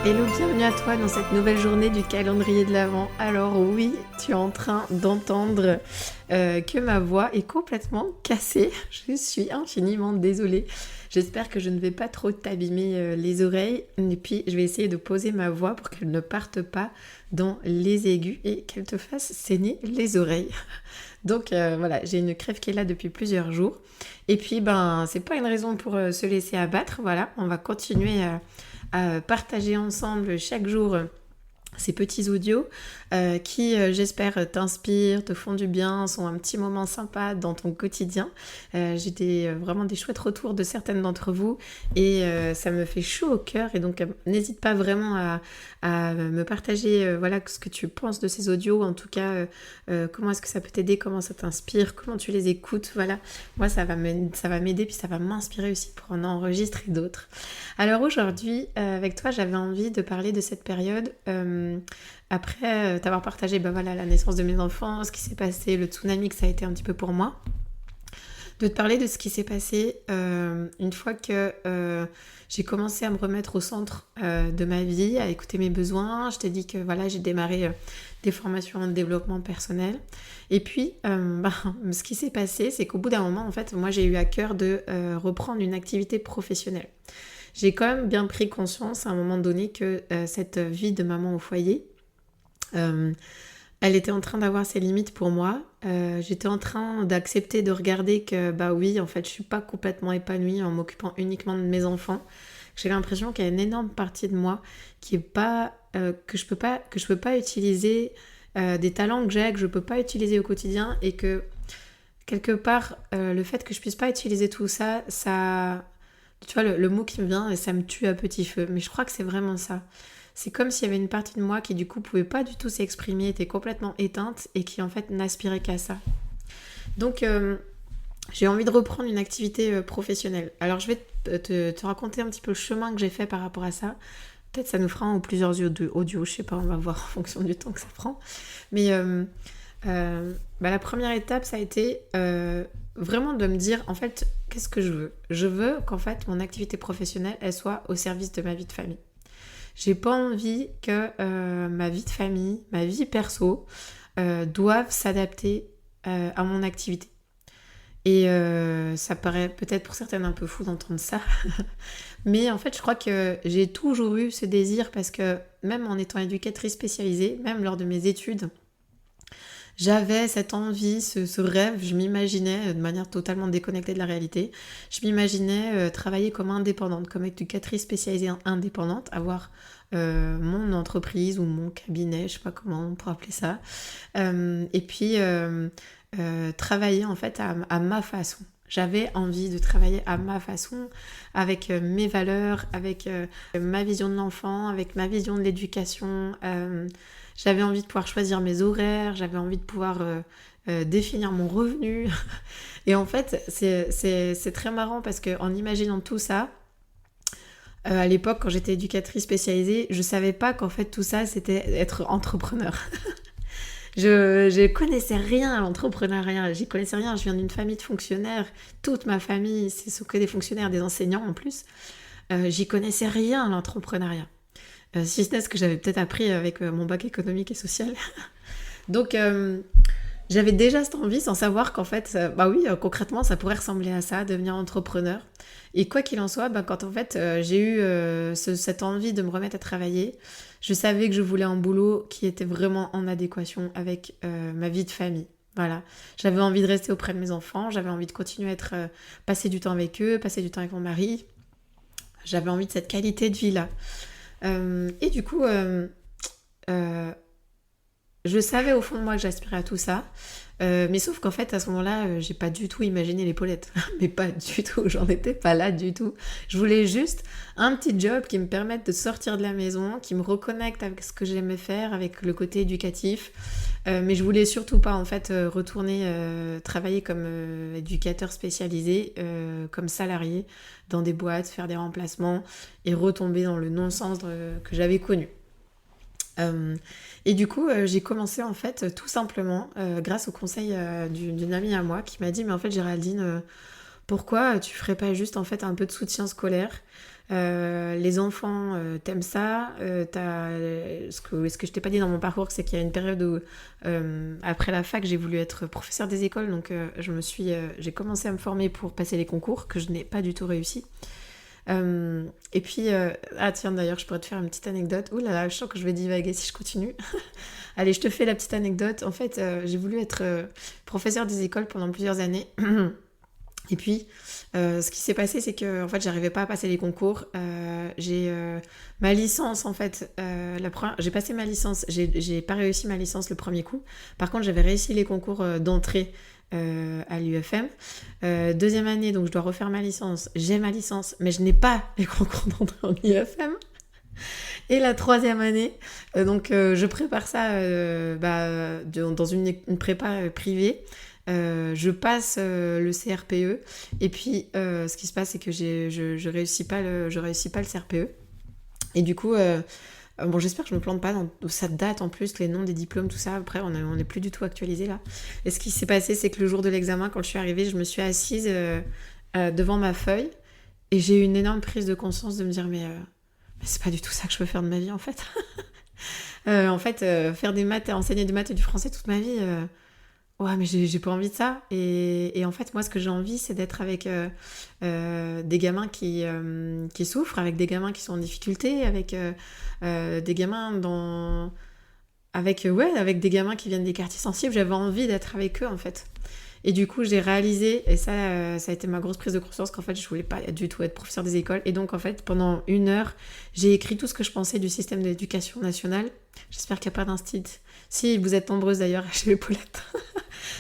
Hello, bienvenue à toi dans cette nouvelle journée du calendrier de l'Avent. Alors oui, tu es en train d'entendre que ma voix est complètement cassée. Je suis infiniment désolée. J'espère que je ne vais pas trop t'abîmer les oreilles. Et puis je vais essayer de poser ma voix pour qu'elle ne parte pas dans les aigus et qu'elle te fasse saigner les oreilles. Donc voilà, j'ai une crève qui est là depuis plusieurs jours. Et puis c'est pas une raison pour se laisser abattre. Voilà, on va continuer à partager ensemble chaque jour ces petits audios qui, j'espère, t'inspirent, te font du bien, sont un petit moment sympa dans ton quotidien. J'ai vraiment des chouettes retours de certaines d'entre vous et ça me fait chaud au cœur. Et donc, n'hésite pas vraiment à me partager voilà, ce que tu penses de ces audios. En tout cas, comment est-ce que ça peut t'aider, comment ça t'inspire, comment tu les écoutes. Voilà, moi, ça va m'aider puis ça va m'inspirer aussi pour en enregistrer d'autres. Alors aujourd'hui, avec toi, j'avais envie de parler de cette période après t'avoir partagé voilà, la naissance de mes enfants, ce qui s'est passé, le tsunami que ça a été un petit peu pour moi. De te parler de ce qui s'est passé une fois que j'ai commencé à me remettre au centre de ma vie, à écouter mes besoins. Je t'ai dit que voilà, j'ai démarré des formations en développement personnel. Et puis, ce qui s'est passé, c'est qu'au bout d'un moment, en fait, moi, j'ai eu à cœur de reprendre une activité professionnelle. J'ai quand même bien pris conscience à un moment donné que cette vie de maman au foyer, elle était en train d'avoir ses limites pour moi. J'étais en train d'accepter de regarder que oui, en fait, je suis pas complètement épanouie en m'occupant uniquement de mes enfants. J'ai l'impression qu'il y a une énorme partie de moi qui est pas que je peux pas utiliser, des talents que j'ai, que je peux pas utiliser au quotidien, et que quelque part le fait que je puisse pas utiliser tout ça, tu vois, le mot qui me vient, et ça me tue à petit feu. Mais je crois que c'est vraiment ça. C'est comme s'il y avait une partie de moi qui du coup pouvait pas du tout s'exprimer, était complètement éteinte et qui en fait n'aspirait qu'à ça. Donc j'ai envie de reprendre une activité professionnelle. Alors je vais te raconter un petit peu le chemin que j'ai fait par rapport à ça. Peut-être ça nous fera un ou plusieurs audios, je sais pas, on va voir en fonction du temps que ça prend. Mais la première étape, ça a été vraiment de me dire, en fait, qu'est-ce que je veux ? Je veux qu'en fait, mon activité professionnelle, elle soit au service de ma vie de famille. J'ai pas envie que ma vie de famille, ma vie perso, doivent s'adapter à mon activité. Et ça paraît peut-être pour certaines un peu fou d'entendre ça. Mais en fait, je crois que j'ai toujours eu ce désir, parce que même en étant éducatrice spécialisée, même lors de mes études, j'avais cette envie, ce rêve, je m'imaginais de manière totalement déconnectée de la réalité, je m'imaginais travailler comme indépendante, comme éducatrice spécialisée indépendante, avoir mon entreprise ou mon cabinet, je sais pas comment on pourrait appeler ça, et puis travailler en fait à ma façon. J'avais envie de travailler à ma façon, avec mes valeurs, avec ma vision de l'enfant, avec ma vision de l'éducation. J'avais envie de pouvoir choisir mes horaires, j'avais envie de pouvoir définir mon revenu. Et en fait, c'est très marrant, parce qu'en imaginant tout ça, à l'époque, quand j'étais éducatrice spécialisée, je savais pas qu'en fait tout ça, c'était être entrepreneur. Je connaissais rien à l'entrepreneuriat, j'y connaissais rien. Je viens d'une famille de fonctionnaires, toute ma famille, c'est que des fonctionnaires, des enseignants en plus. J'y connaissais rien à l'entrepreneuriat. Si ce n'est ce que j'avais peut-être appris avec mon bac économique et social. Donc j'avais déjà cette envie, sans savoir qu'en fait, concrètement, ça pourrait ressembler à ça, devenir entrepreneur. Et quoi qu'il en soit, quand en fait j'ai eu cette envie de me remettre à travailler, je savais que je voulais un boulot qui était vraiment en adéquation avec ma vie de famille. Voilà, j'avais envie de rester auprès de mes enfants, j'avais envie de continuer à passer du temps avec eux, passer du temps avec mon mari. J'avais envie de cette qualité de vie-là. Et du coup, je savais au fond de moi que j'aspirais à tout ça, mais sauf qu'en fait, à ce moment-là, j'ai pas du tout imaginé l'épaulette. Mais pas du tout, j'en étais pas là du tout. Je voulais juste un petit job qui me permette de sortir de la maison, qui me reconnecte avec ce que j'aimais faire, avec le côté éducatif. Mais je voulais surtout pas en fait retourner travailler comme éducateur spécialisé, comme salarié dans des boîtes, faire des remplacements et retomber dans le non-sens que j'avais connu. Et du coup, j'ai commencé en fait tout simplement grâce au conseil d'une amie à moi qui m'a dit, mais en fait Géraldine, Pourquoi tu ferais pas juste en fait un peu de soutien scolaire? Les enfants t'aiment ça. Ce que je t'ai pas dit dans mon parcours, c'est qu'il y a une période où après la fac, j'ai voulu être professeur des écoles, donc j'ai commencé à me former pour passer les concours que je n'ai pas du tout réussi. Et puis, ah tiens, d'ailleurs, je pourrais te faire une petite anecdote. Ouh là là, je sens que je vais divaguer si je continue. Allez, je te fais la petite anecdote. En fait, j'ai voulu être professeur des écoles pendant plusieurs années. Et puis, ce qui s'est passé, c'est que en fait, j'arrivais pas à passer les concours. J'ai ma licence, en fait, j'ai passé ma licence. J'ai pas réussi ma licence le premier coup. Par contre, j'avais réussi les concours d'entrée à l'UFM. Deuxième année, donc je dois refaire ma licence. J'ai ma licence, mais je n'ai pas les concours d'entrée en UFM. Et la troisième année, je prépare ça dans une prépa privée. Je passe le CRPE et puis ce qui se passe c'est que je réussis pas le CRPE et du coup bon j'espère que je me plante pas ça date en plus les noms des diplômes tout ça après on est plus du tout actualisé là et ce qui s'est passé c'est que le jour de l'examen quand je suis arrivée je me suis assise devant ma feuille et j'ai eu une énorme prise de conscience de me dire mais c'est pas du tout ça que je veux faire de ma vie en fait. Faire des maths, enseigner des maths et du français toute ma vie, ouais, mais j'ai pas envie de ça. Et en fait, moi, ce que j'ai envie, c'est d'être avec des gamins qui souffrent, avec des gamins qui sont en difficulté, avec des gamins avec des gamins qui viennent des quartiers sensibles. J'avais envie d'être avec eux, en fait. Et du coup, j'ai réalisé, et ça a été ma grosse prise de conscience, qu'en fait, je voulais pas du tout être professeur des écoles. Et donc, en fait, pendant 1 heure, j'ai écrit tout ce que je pensais du système d'éducation nationale. J'espère qu'il n'y a pas d'instit. Si, vous êtes nombreuses d'ailleurs chez les Paulettes.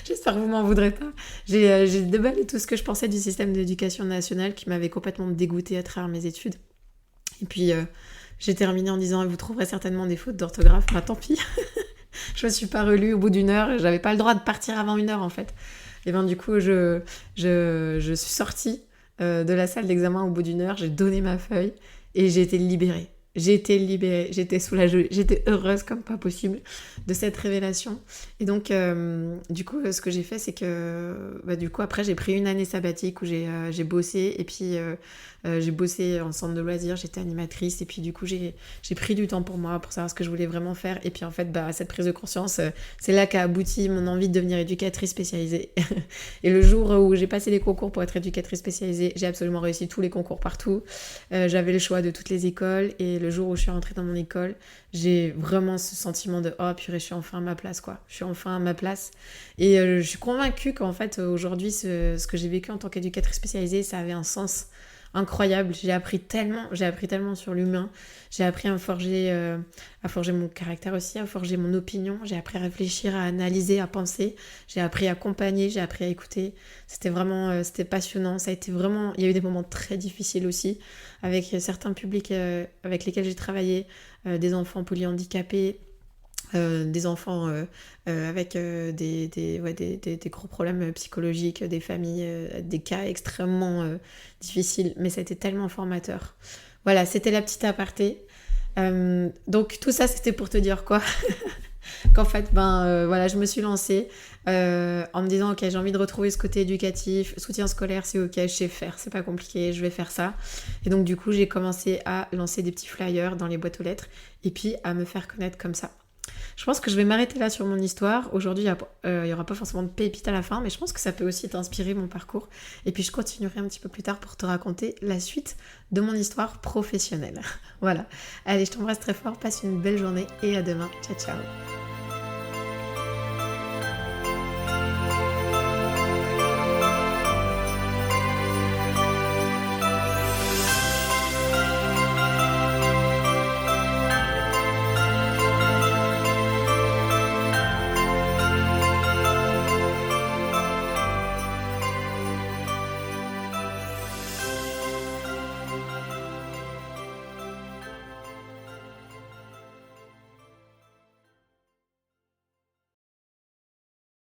J'espère que vous m'en voudrez pas. J'ai déballé tout ce que je pensais du système d'éducation nationale qui m'avait complètement dégoûtée à travers mes études. Et puis, j'ai terminé en disant, vous trouverez certainement des fautes d'orthographe. Bah, tant pis. Je me suis pas relue au bout d'1 heure. J'avais pas le droit de partir avant 1 heure, en fait. Et ben du coup, je suis sortie de la salle d'examen au bout d'1 heure, j'ai donné ma feuille et j'ai été libérée. J'étais soulagée, j'étais heureuse comme pas possible de cette révélation. Et donc, du coup, ce que j'ai fait, c'est que, du coup, après, j'ai pris une année sabbatique où j'ai bossé et puis j'ai bossé en centre de loisirs, j'étais animatrice et puis du coup, j'ai pris du temps pour moi, pour savoir ce que je voulais vraiment faire. Et puis en fait, cette prise de conscience, c'est là qu'a abouti mon envie de devenir éducatrice spécialisée. Et le jour où j'ai passé les concours pour être éducatrice spécialisée, j'ai absolument réussi tous les concours partout. J'avais le choix de toutes les écoles et le jour où je suis rentrée dans mon école, j'ai vraiment ce sentiment de oh purée, je suis enfin à ma place quoi. Je suis enfin à ma place. Et je suis convaincue qu'en fait aujourd'hui ce que j'ai vécu en tant qu'éducatrice spécialisée, ça avait un sens incroyable. J'ai appris tellement sur l'humain. J'ai appris à forger mon caractère aussi, à forger mon opinion. J'ai appris à réfléchir, à analyser, à penser. J'ai appris à accompagner, j'ai appris à écouter. C'était passionnant. Ça a été vraiment, il y a eu des moments très difficiles aussi avec certains publics avec lesquels j'ai travaillé, des enfants polyhandicapés. Des enfants avec des gros problèmes psychologiques, des familles, des cas extrêmement difficiles, mais ça a été tellement formateur. Voilà, c'était la petite aparté. Donc tout ça, c'était pour te dire quoi? Qu'en fait, voilà, je me suis lancée en me disant, ok, j'ai envie de retrouver ce côté éducatif, soutien scolaire, c'est ok, je sais faire, c'est pas compliqué, je vais faire ça. Et donc du coup, j'ai commencé à lancer des petits flyers dans les boîtes aux lettres et puis à me faire connaître comme ça. Je pense que je vais m'arrêter là sur mon histoire. Aujourd'hui, il n'y aura pas forcément de pépite à la fin, mais je pense que ça peut aussi t'inspirer mon parcours. Et puis je continuerai un petit peu plus tard pour te raconter la suite de mon histoire professionnelle. Voilà. Allez, je t'embrasse très fort, passe une belle journée et à demain. Ciao, ciao.